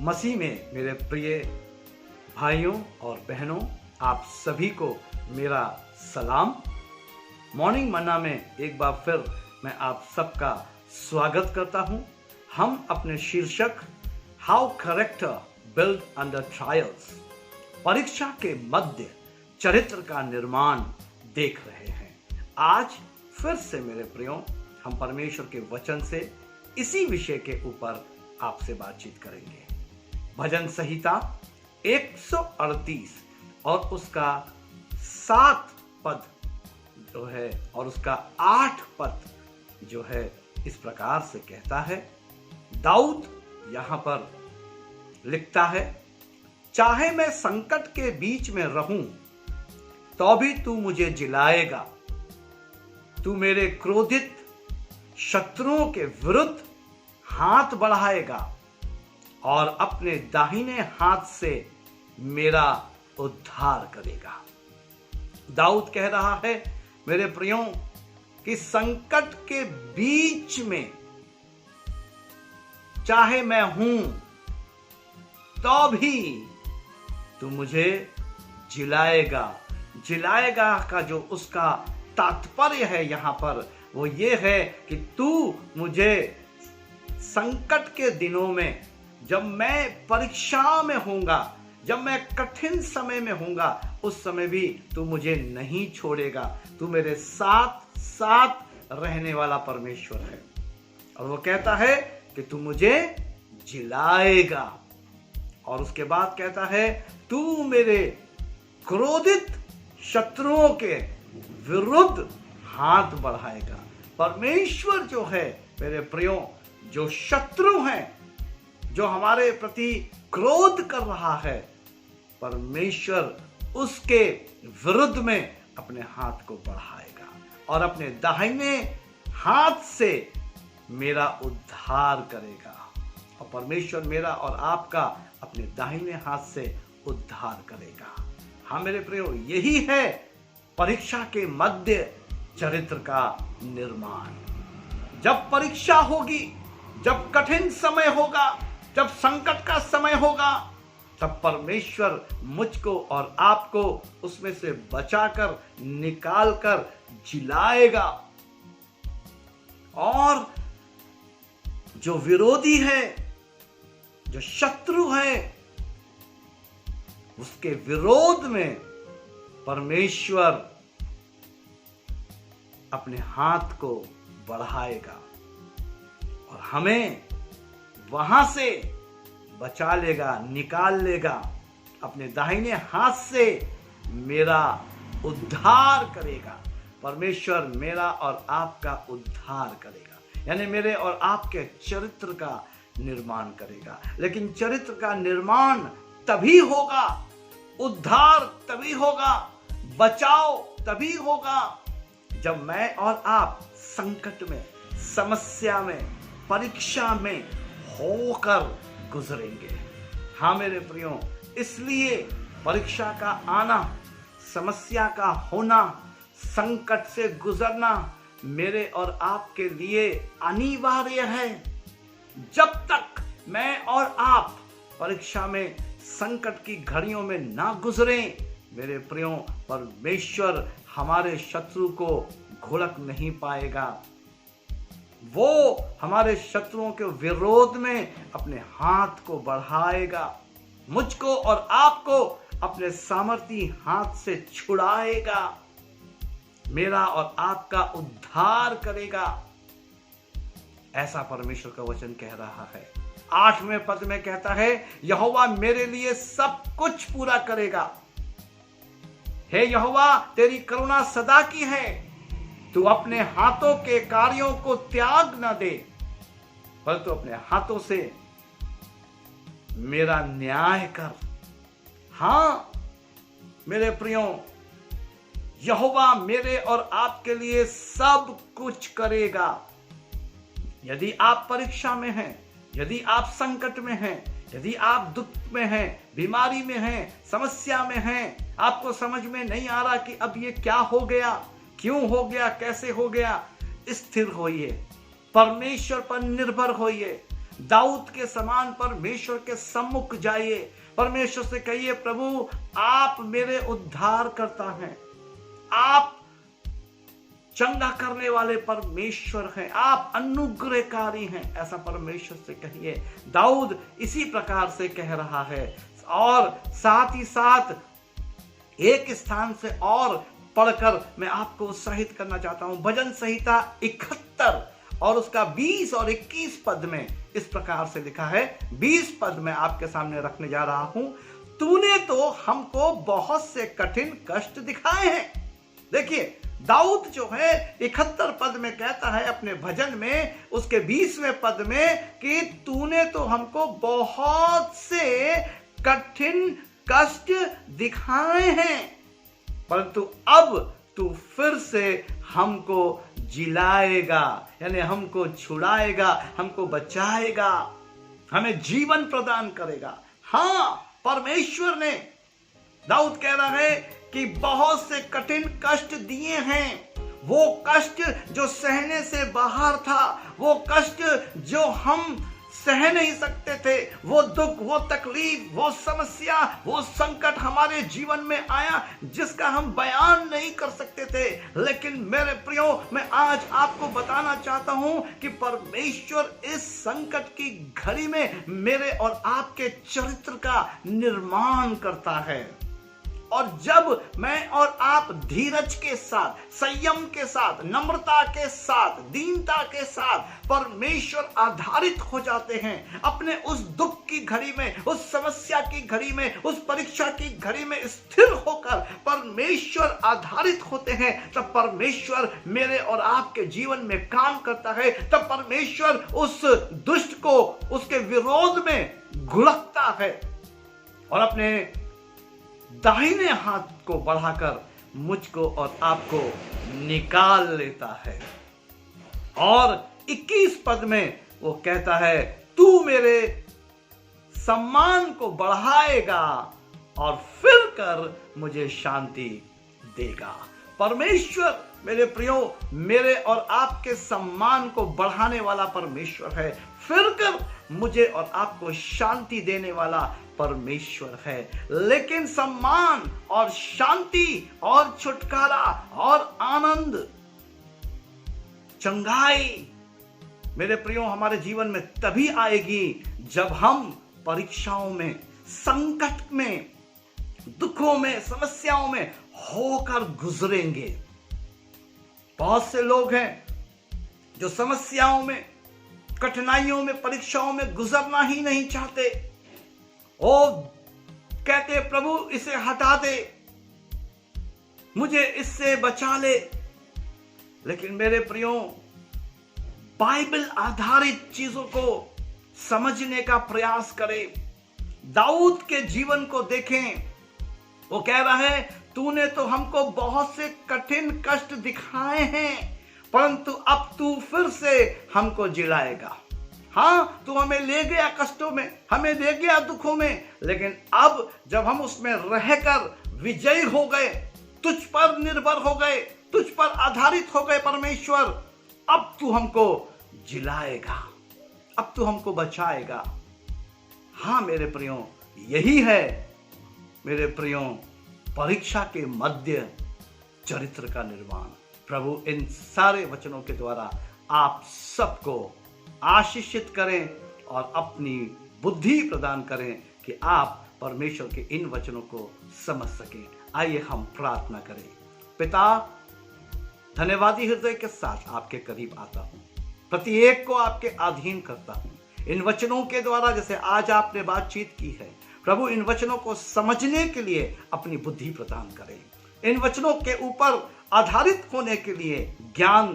मसीह में मेरे प्रिय भाइयों और बहनों, आप सभी को मेरा सलाम। मॉर्निंग मन्ना में एक बार फिर मैं आप सबका स्वागत करता हूं। हम अपने शीर्षक how character build under trials, परीक्षा के मध्य चरित्र का निर्माण देख रहे हैं। आज फिर से मेरे प्रियो, हम परमेश्वर के वचन से इसी विषय के ऊपर आपसे बातचीत करेंगे। भजन संहिता 138 और उसका 7 पद जो है और उसका 8 पद जो है इस प्रकार से कहता है। दाऊद यहां पर लिखता है, चाहे मैं संकट के बीच में रहूं तो भी तू मुझे जिलाएगा, तू मेरे क्रोधित शत्रुओं के विरुद्ध हाथ बढ़ाएगा और अपने दाहिने हाथ से मेरा उद्धार करेगा। दाऊद कह रहा है मेरे प्रियों कि संकट के बीच में चाहे मैं हूं तो भी तू मुझे जिलाएगा। जिलाएगा का जो उसका तात्पर्य है यहां पर वो ये है कि तू मुझे संकट के दिनों में, जब मैं परीक्षा में होऊंगा, जब मैं कठिन समय में होऊंगा, उस समय भी तू मुझे नहीं छोड़ेगा। तू मेरे साथ साथ रहने वाला परमेश्वर है। और वो कहता है कि तू मुझे जिलाएगा। और उसके बाद कहता है तू मेरे क्रोधित शत्रुओं के विरुद्ध हाथ बढ़ाएगा। परमेश्वर जो है मेरे प्रियो, जो शत्रु हैं, जो हमारे प्रति क्रोध कर रहा है, परमेश्वर उसके विरुद्ध में अपने हाथ को बढ़ाएगा और अपने दाहिने हाथ से मेरा उद्धार करेगा। और परमेश्वर मेरा और आपका अपने दाहिने हाथ से उद्धार करेगा। हाँ मेरे प्रियो, यही है परीक्षा के मध्य चरित्र का निर्माण। जब परीक्षा होगी, जब कठिन समय होगा, जब संकट का समय होगा, तब परमेश्वर मुझको और आपको उसमें से बचाकर निकालकर जिलाएगा। और जो विरोधी है, जो शत्रु है, उसके विरोध में परमेश्वर अपने हाथ को बढ़ाएगा और हमें वहां से बचा लेगा, निकाल लेगा। अपने दाहिने हाथ से मेरा उद्धार करेगा। परमेश्वर मेरा और आपका उद्धार करेगा, यानी मेरे और आपके चरित्र का निर्माण करेगा। लेकिन चरित्र का निर्माण तभी होगा, उद्धार तभी होगा, बचाव तभी होगा, जब मैं और आप संकट में, समस्या में, परीक्षा में होकर गुजरेंगे। हाँ मेरे प्रियो, इसलिए परीक्षा का आना, समस्या का होना, संकट से गुजरना मेरे और आपके लिए अनिवार्य है। जब तक मैं और आप परीक्षा में, संकट की घड़ियों में ना गुजरें, मेरे प्रियो, परमेश्वर हमारे शत्रु को घुड़क नहीं पाएगा। वो हमारे शत्रुओं के विरोध में अपने हाथ को बढ़ाएगा, मुझको और आपको अपने सामर्थी हाथ से छुड़ाएगा, मेरा और आपका उद्धार करेगा। ऐसा परमेश्वर का वचन कह रहा है। 8वें पद में कहता है, यहोवा मेरे लिए सब कुछ पूरा करेगा। हे यहोवा, तेरी करुणा सदा की है, तू अपने हाथों के कार्यों को त्याग न दे, परंतु अपने हाथों से मेरा न्याय कर। हां मेरे प्रियो, यहोवा मेरे और आपके लिए सब कुछ करेगा। यदि आप परीक्षा में हैं, यदि आप संकट में हैं, यदि आप दुख में हैं, बीमारी में हैं, समस्या में हैं, आपको समझ में नहीं आ रहा कि अब ये क्या हो गया, क्यों हो गया, कैसे हो गया, स्थिर होइए, परमेश्वर पर निर्भर होइए, दाऊद के समान परमेश्वर के सम्मुख जाइए। परमेश्वर से कहिए, प्रभु आप मेरे उद्धार करता हैं, आप चंगा करने वाले परमेश्वर हैं, आप अनुग्रहकारी हैं, ऐसा परमेश्वर से कहिए। दाऊद इसी प्रकार से कह रहा है। और साथ ही साथ एक स्थान से और पढ़कर मैं आपको उत्साहित करना चाहता हूं। भजन संहिता 71 और उसका 20 और 21 पद में इस प्रकार से लिखा है। 20 पद में आपके सामने रखने जा रहा हूं। तूने तो हमको बहुत से कठिन कष्ट दिखाए हैं। देखिए, दाऊद जो है 71 पद में कहता है अपने भजन में, उसके 20वें पद में, कि तूने तो हमको बहुत से कठिन कष्ट दिखाए हैं, परंतु अब तू फिर से हमको जिलाएगा, यानी हमको छुड़ाएगा, हमको बचाएगा, हमें जीवन प्रदान करेगा। हाँ, परमेश्वर ने, दाऊद कह रहा है कि बहुत से कठिन कष्ट दिए हैं। वो कष्ट जो सहने से बाहर था, वो कष्ट जो हम सह नहीं सकते थे, वो दुख, वो तकलीफ, वो समस्या, वो संकट हमारे जीवन में आया जिसका हम बयान नहीं कर सकते थे। लेकिन मेरे प्रियो, मैं आज आपको बताना चाहता हूं कि परमेश्वर इस संकट की घड़ी में मेरे और आपके चरित्र का निर्माण करता है। और जब मैं और आप धीरज के साथ, संयम के साथ, नम्रता के साथ, दीनता के साथ परमेश्वर आधारित हो जाते हैं, अपने उस दुख की घड़ी में, उस समस्या की घड़ी में, उस परीक्षा की घड़ी में स्थिर होकर परमेश्वर आधारित होते हैं, तब परमेश्वर मेरे और आपके जीवन में काम करता है। तब परमेश्वर उस दुष्ट को उसके विरोध में घुड़कता है और अपने दाहिने हाथ को बढ़ाकर मुझको और आपको निकाल लेता है। और 21 पद में वो कहता है, तू मेरे सम्मान को बढ़ाएगा और फिर कर मुझे शांति देगा। परमेश्वर, मेरे प्रियो, मेरे और आपके सम्मान को बढ़ाने वाला परमेश्वर है, फिर कर मुझे और आपको शांति देने वाला परमेश्वर है। लेकिन सम्मान और शांति और छुटकारा और आनंद, चंगाई, मेरे प्रियो, हमारे जीवन में तभी आएगी जब हम परीक्षाओं में, संकट में, दुखों में, समस्याओं में होकर गुजरेंगे। बहुत से लोग हैं जो समस्याओं में, कठिनाइयों में, परीक्षाओं में गुजरना ही नहीं चाहते। वो कहते, प्रभु इसे हटा दे, मुझे इससे बचा ले। लेकिन मेरे प्रियो, बाइबल आधारित चीजों को समझने का प्रयास करें। दाऊद के जीवन को देखें। वो कह रहा है, तूने तो हमको बहुत से कठिन कष्ट दिखाए हैं, परंतु अब तू फिर से हमको जिलाएगा। हाँ, तू हमें ले गया कष्टों में, हमें ले गया दुखों में, लेकिन अब जब हम उसमें रहकर विजयी हो गए, तुझ पर निर्भर हो गए, तुझ पर आधारित हो गए परमेश्वर, अब तू हमको जिलाएगा, अब तू हमको बचाएगा। हाँ मेरे प्रियो, यही है मेरे प्रियो परीक्षा के मध्य चरित्र का निर्माण। प्रभु इन सारे वचनों के द्वारा आप सबको आशीषित करें और अपनी बुद्धि प्रदान करें कि आप परमेश्वर के इन वचनों को समझ सकें। आइए हम प्रार्थना करें। पिता, धन्यवादी हृदय के साथ आपके करीब आता हूं, प्रत्येक को आपके अधीन करता हूं। इन वचनों के द्वारा जैसे आज आपने बातचीत की है, प्रभु इन वचनों को समझने के लिए अपनी बुद्धि प्रदान करें। इन वचनों के ऊपर आधारित होने के लिए ज्ञान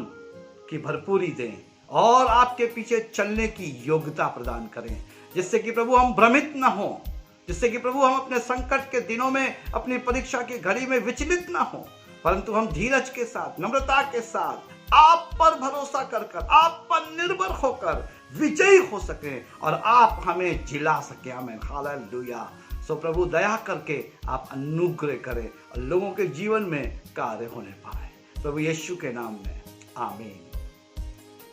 की भरपूरी दें और आपके पीछे चलने की योग्यता प्रदान करें, जिससे कि प्रभु हम भ्रमित न हो, जिससे कि प्रभु हम अपने संकट के दिनों में, अपनी परीक्षा की घड़ी में विचलित न हो, परंतु हम धीरज के साथ, नम्रता के साथ आप पर भरोसा कर आप पर निर्भर होकर विजयी हो सके और आप हमें जिला सके। आमीन, हालेलुया। सो प्रभु दया करके आप अनुग्रह करें और लोगों के जीवन में कार्य होने पाए, प्रभु यीशु के नाम में, आमीन।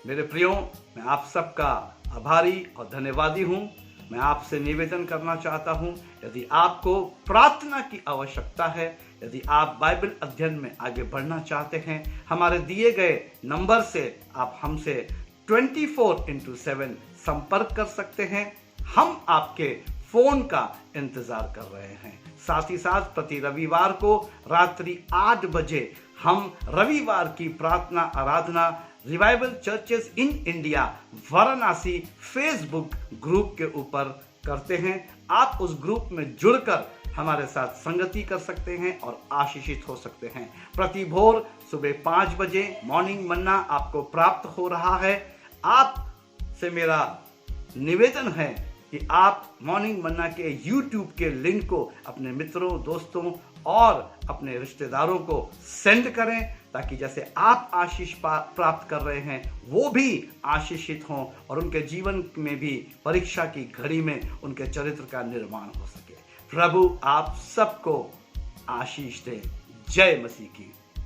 मेरे प्रियो, मैं आप सबका आभारी और धन्यवादी हूँ। मैं आपसे निवेदन करना चाहता हूँ, यदि आपको प्रार्थना की आवश्यकता है, यदि आप बाइबल अध्ययन में आगे बढ़ना चाहते हैं, हमारे दिए गए नंबर से आप हमसे 24/7 संपर्क कर सकते हैं। हम आपके फोन का इंतजार कर रहे हैं। साथ ही साथ प्रति रविवार को रात्रि 8 बजे हम रविवार की प्रार्थना आराधना revival churches in India Varanasi Facebook group के ऊपर करते हैं। आप उस ग्रुप में जुड़कर हमारे साथ संगति कर सकते हैं और आशीषित हो सकते हैं। प्रति भोर सुबह 5 बजे मॉर्निंग मन्ना आपको प्राप्त हो रहा है। आप से मेरा निवेदन है कि आप मॉर्निंग मन्ना के YouTube के लिंक को अपने मित्रों, दोस्तों और अपने रिश्तेदारों को सेंड करें, ताकि जैसे आप आशीष प्राप्त कर रहे हैं वो भी आशीषित हों और उनके जीवन में भी परीक्षा की घड़ी में उनके चरित्र का निर्माण हो सके। प्रभु आप सबको आशीष दे। जय मसीह की।